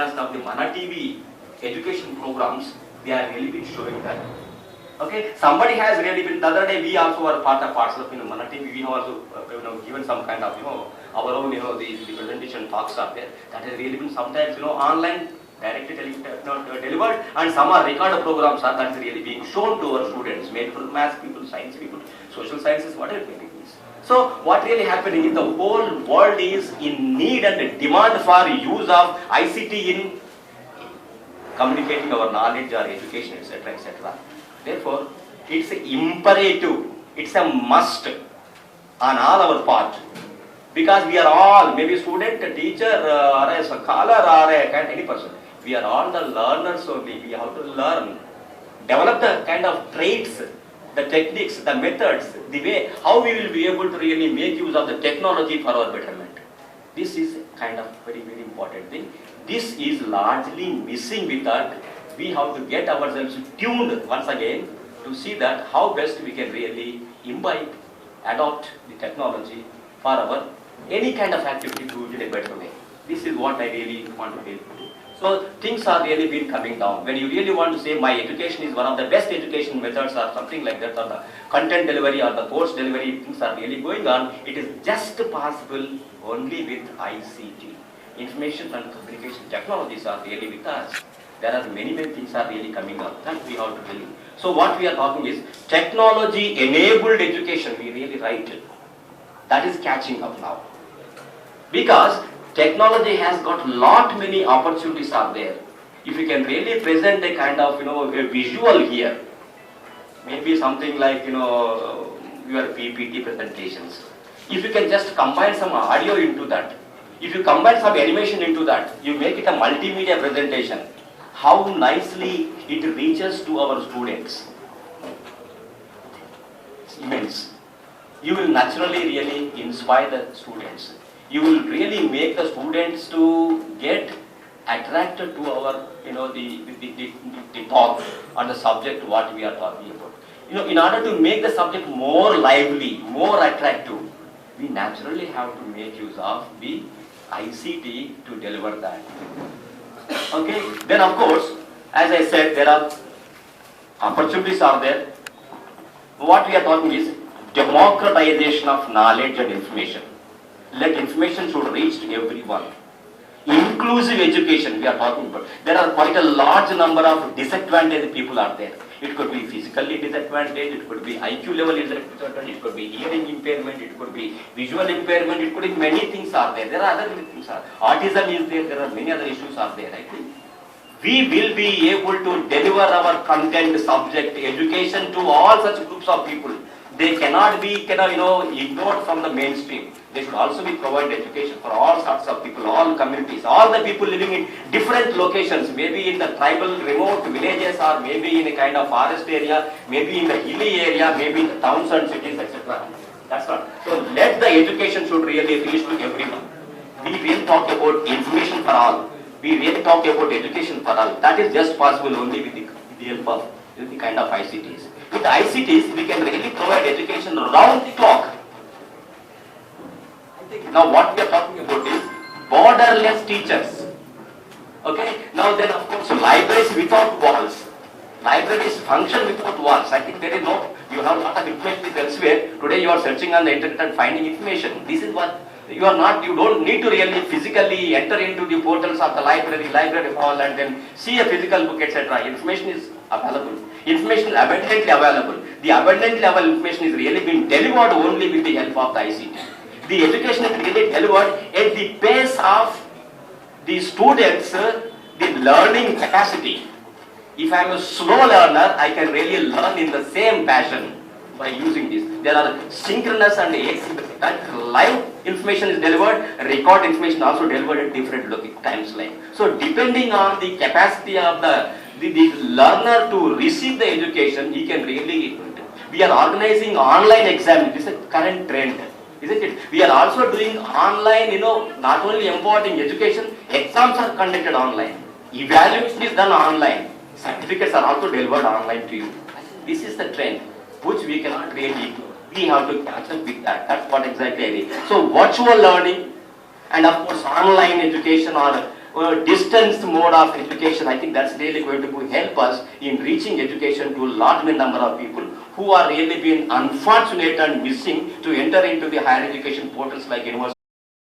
telecast of the Mana TV education programs, they are really been showing that. Okay, somebody has really been. The other day we also were part of Mana TV. We have also given some kind of our own the presentation talks are there. That has really been sometimes online directly delivered, and some are recorded programs are that is really being shown to our students, maybe for math people, science people, social sciences, whatever it is. So what really happening is the whole world is in need and demand for use of ICT in communicating our knowledge or education, etc., etc. Therefore, it's imperative, it's a must on all our part, because we are all, maybe student, a teacher, or a scholar, or any person, we are all the learners only. We have to learn, develop the kind of traits, the techniques, the methods, the way how we will be able to really make use of the technology for our betterment. This is kind of very, very important thing. This is largely missing with that. We have to get ourselves tuned once again to see that how best we can really imbibe, adopt the technology for our any kind of activity to do it in a better way. This is what I really want to do. So things are really been coming down. When you really want to say my education is one of the best education methods or something like that, or the content delivery or the course delivery, things are really going on, it is just possible only with ICT. Information and communication technologies are really with us. There are many things are really coming up that we have to do. So what we are talking is technology enabled education, we really write it. That is catching up now. Because technology has got lot many opportunities are there. If you can really present a kind of a visual here, maybe something like your PPT presentations. If you can just combine some audio into that, if you combine some animation into that, you make it a multimedia presentation. How nicely it reaches to our students. It's immense. You will naturally really inspire the students. You will really make the students to get attracted to our, the talk on the subject what we are talking about. In order to make the subject more lively, more attractive, we naturally have to make use of the ICT to deliver that. Okay, then of course, as I said, there are opportunities are there. What we are talking is democratization of knowledge and information. Let information should reach to everyone. Inclusive education we are talking about. There are quite a large number of disadvantaged people are there. It could be physically disadvantaged, it could be IQ level disadvantaged, it could be hearing impairment, it could be visual impairment, it could be many things are there. There are other things are. Autism is there, there are many other issues are there, I think. We will be able to deliver our content, subject, education to all such groups of people. They cannot be ignored from the mainstream. They should also be provided education for all sorts of people, all communities, all the people living in different locations, maybe in the tribal remote villages, or maybe in a kind of forest area, maybe in the hilly area, maybe in the towns and cities, etc. That's all. So let the education should really reach to everyone. We will talk about information for all. We really talk about education for all. That is just possible only with the help of the kind of ICTs. With ICTs, we can really provide education round the clock. Now what we are talking about is borderless teachers. Okay. Now then, of course, libraries without walls. Libraries function without walls. I think there is no. You have a lot of information elsewhere. Today you are searching on the internet and finding information. This is what you are not. You don't need to really physically enter into the portals of the library hall, and then see a physical book, etc. Information is available. Information is abundantly available. The abundantly available information is really being delivered only with the help of the ICT. The education is really delivered at the pace of the students' the learning capacity. If I am a slow learner, I can really learn in the same passion by using this. There are synchronous and asynchronous. That live information is delivered, record information also delivered at different times like. So depending on the capacity of the learner to receive the education, he can really. We are organizing online exams. This is a current trend, isn't it? We are also doing online, not only imparting education, exams are conducted online. Evaluation is done online. Certificates are also delivered online to you. This is the trend, which we cannot really ignore. We have to catch up with that. That's what exactly I mean. So virtual learning and of course online education or distance mode of education, I think that's really going to help us in reaching education to a large number of people who are really being unfortunate and missing to enter into the higher education portals like university.